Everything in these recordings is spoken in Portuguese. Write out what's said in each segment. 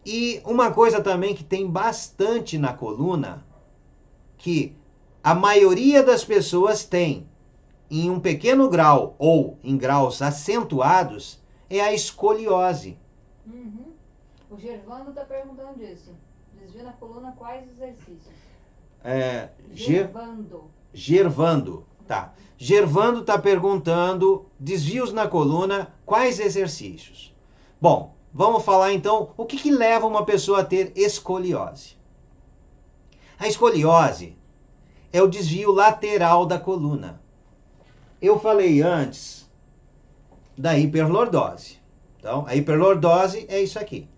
E uma coisa também que tem bastante na coluna, que a maioria das pessoas tem em um pequeno grau ou em graus acentuados, é a escoliose. Uhum. O Gervando está perguntando isso. Desvio na coluna, quais exercícios? É, Gervando. Gervando, tá. Gervando está perguntando, desvios na coluna, quais exercícios? Bom, vamos falar então, o que leva uma pessoa a ter escoliose? A escoliose é o desvio lateral da coluna. Eu falei antes da hiperlordose. Então, a hiperlordose é isso aqui.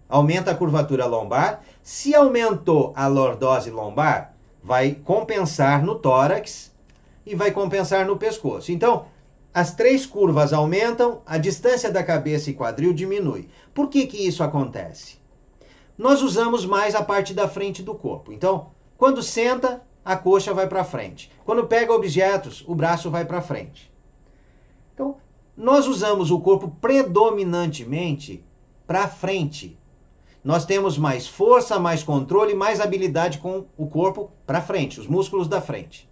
Aumenta a curvatura lombar. Se aumentou a lordose lombar, vai compensar no tórax e vai compensar no pescoço. Então, as três curvas aumentam, a distância da cabeça e quadril diminui. Por que isso acontece? Nós usamos mais a parte da frente do corpo. Então, quando senta, a coxa vai para frente. Quando pega objetos, o braço vai para frente. Então, nós usamos o corpo predominantemente para frente. Nós temos mais força, mais controle, mais habilidade com o corpo para frente, os músculos da frente.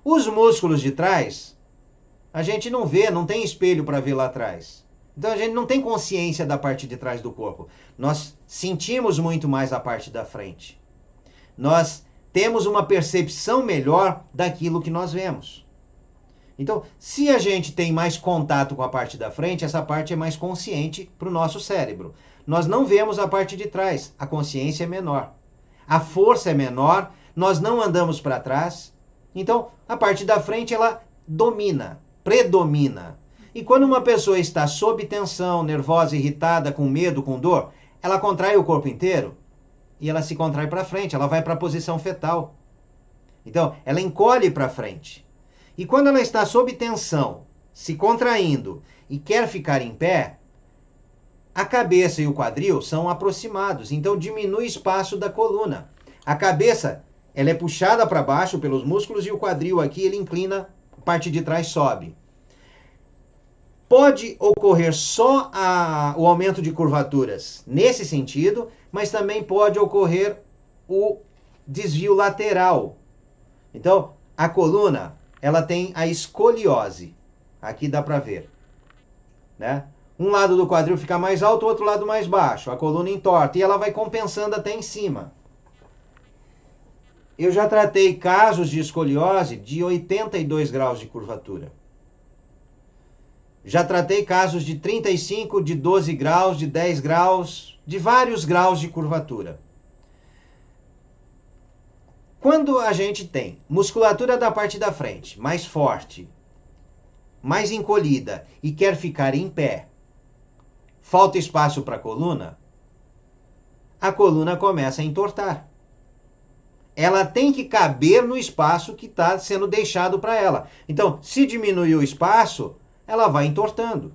Os músculos de trás, a gente não vê, não tem espelho para ver lá atrás. Então a gente não tem consciência da parte de trás do corpo. Nós sentimos muito mais a parte da frente. Nós temos uma percepção melhor daquilo que nós vemos. Então, se a gente tem mais contato com a parte da frente, essa parte é mais consciente para o nosso cérebro. Nós não vemos a parte de trás, a consciência é menor. A força é menor, nós não andamos para trás. Então, a parte da frente, ela domina, predomina. E quando uma pessoa está sob tensão, nervosa, irritada, com medo, com dor, ela contrai o corpo inteiro e ela se contrai para frente, ela vai para a posição fetal. Então, ela encolhe para frente. E quando ela está sob tensão, se contraindo e quer ficar em pé, a cabeça e o quadril são aproximados, então diminui o espaço da coluna. A cabeça, ela é puxada para baixo pelos músculos e o quadril aqui ele inclina, a parte de trás sobe. Pode ocorrer só o aumento de curvaturas nesse sentido, mas também pode ocorrer o desvio lateral. Então, a coluna, ela tem a escoliose. Aqui dá para ver, né? Um lado do quadril fica mais alto, o outro lado mais baixo. A coluna entorta e ela vai compensando até em cima. Eu já tratei casos de escoliose de 82 graus de curvatura. Já tratei casos de 35, de 12 graus, de 10 graus, de vários graus de curvatura. Quando a gente tem musculatura da parte da frente mais forte, mais encolhida e quer ficar em pé, falta espaço para a coluna começa a entortar. Ela tem que caber no espaço que está sendo deixado para ela. Então, se diminuir o espaço, ela vai entortando.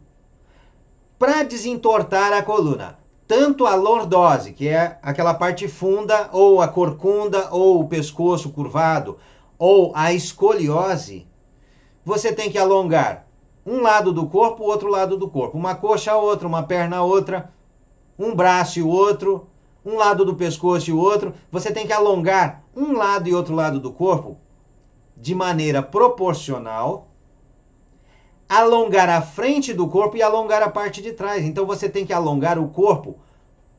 Para desentortar a coluna, tanto a lordose, que é aquela parte funda, ou a corcunda, ou o pescoço curvado, ou a escoliose, você tem que alongar um lado do corpo, o outro lado do corpo. Uma coxa a outra, uma perna a outra, um braço e o outro, um lado do pescoço e o outro. Você tem que alongar um lado e outro lado do corpo de maneira proporcional, alongar a frente do corpo e alongar a parte de trás. Então você tem que alongar o corpo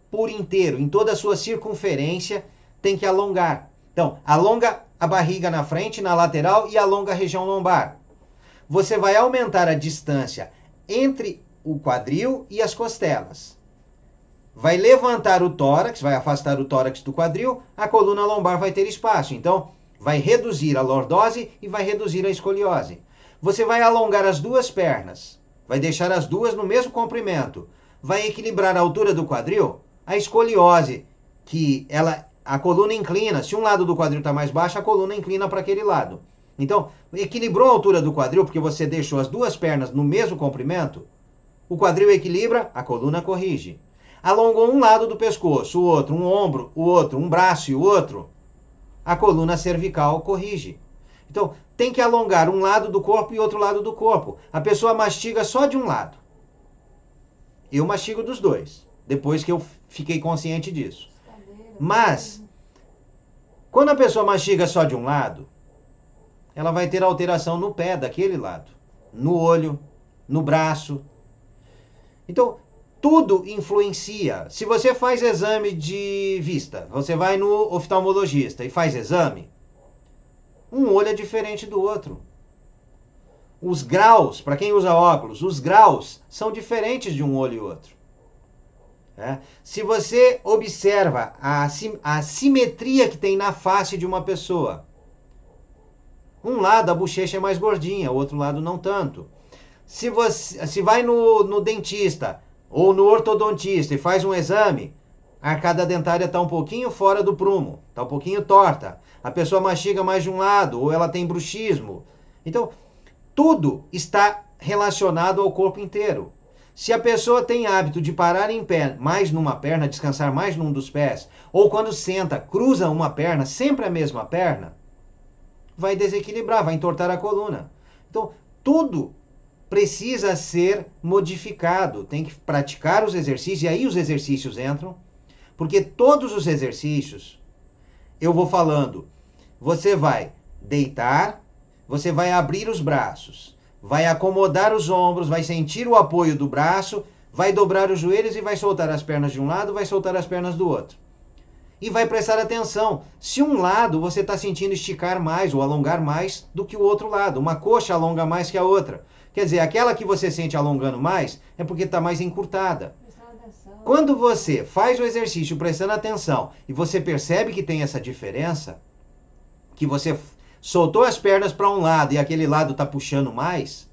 por inteiro, em toda a sua circunferência, tem que alongar. Então, alonga a barriga na frente, na lateral e alonga a região lombar. Você vai aumentar a distância entre o quadril e as costelas. Vai levantar o tórax, vai afastar o tórax do quadril, a coluna lombar vai ter espaço. Então, vai reduzir a lordose e vai reduzir a escoliose. Você vai alongar as duas pernas, vai deixar as duas no mesmo comprimento, vai equilibrar a altura do quadril, a escoliose, que a coluna inclina, se um lado do quadril está mais baixo, a coluna inclina para aquele lado. Então, equilibrou a altura do quadril, porque você deixou as duas pernas no mesmo comprimento, o quadril equilibra, a coluna corrige. Alongou um lado do pescoço, o outro, um ombro, o outro, um braço e o outro, a coluna cervical corrige. Então, tem que alongar um lado do corpo e outro lado do corpo. A pessoa mastiga só de um lado. Eu mastigo dos dois, depois que eu fiquei consciente disso. Mas, quando a pessoa mastiga só de um lado, ela vai ter alteração no pé daquele lado, no olho, no braço. Então, tudo influencia. Se você faz exame de vista, você vai no oftalmologista e faz exame, um olho é diferente do outro. Os graus, para quem usa óculos, os graus são diferentes de um olho e outro. Se você observa a simetria que tem na face de uma pessoa, um lado a bochecha é mais gordinha, o outro lado não tanto. Se vai no dentista ou no ortodontista e faz um exame, a arcada dentária está um pouquinho fora do prumo, está um pouquinho torta. A pessoa mastiga mais de um lado, ou ela tem bruxismo. Então, tudo está relacionado ao corpo inteiro. Se a pessoa tem hábito de parar em pé mais numa perna, descansar mais num dos pés, ou quando senta, cruza uma perna, sempre a mesma perna, vai desequilibrar, vai entortar a coluna. Então, tudo precisa ser modificado. Tem que praticar os exercícios, e aí os exercícios entram, porque todos os exercícios, eu vou falando, você vai deitar, você vai abrir os braços, vai acomodar os ombros, vai sentir o apoio do braço, vai dobrar os joelhos e vai soltar as pernas de um lado, vai soltar as pernas do outro. E vai prestar atenção. Se um lado você está sentindo esticar mais ou alongar mais do que o outro lado, uma coxa alonga mais que a outra. Quer dizer, aquela que você sente alongando mais é porque está mais encurtada. Quando você faz o exercício prestando atenção e você percebe que tem essa diferença, que você soltou as pernas para um lado e aquele lado está puxando mais,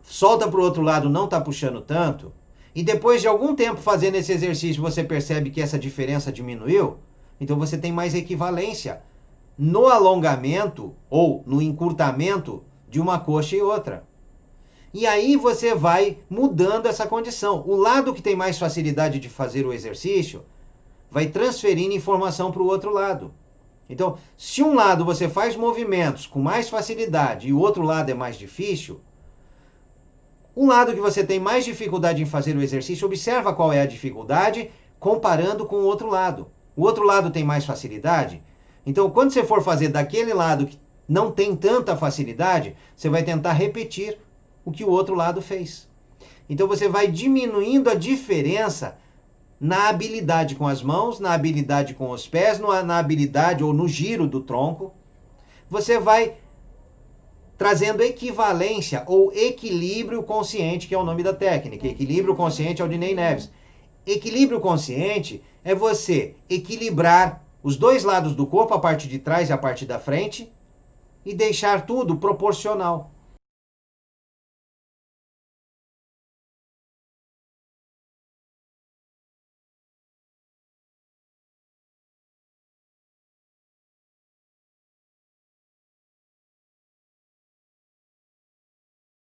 solta para o outro lado, não está puxando tanto, e depois de algum tempo fazendo esse exercício você percebe que essa diferença diminuiu, então você tem mais equivalência no alongamento ou no encurtamento de uma coxa e outra. E aí você vai mudando essa condição. O lado que tem mais facilidade de fazer o exercício vai transferindo informação para o outro lado. Então, se um lado você faz movimentos com mais facilidade e o outro lado é mais difícil, um lado que você tem mais dificuldade em fazer o exercício, observa qual é a dificuldade comparando com o outro lado. O outro lado tem mais facilidade. Então, quando você for fazer daquele lado que não tem tanta facilidade, você vai tentar repetir o que o outro lado fez. Então, você vai diminuindo a diferença na habilidade com as mãos, na habilidade com os pés, na habilidade ou no giro do tronco. Você vai trazendo equivalência ou equilíbrio consciente, que é o nome da técnica. Equilíbrio consciente é o Dinei Neves. Equilíbrio consciente é você equilibrar os dois lados do corpo, a parte de trás e a parte da frente, e deixar tudo proporcional.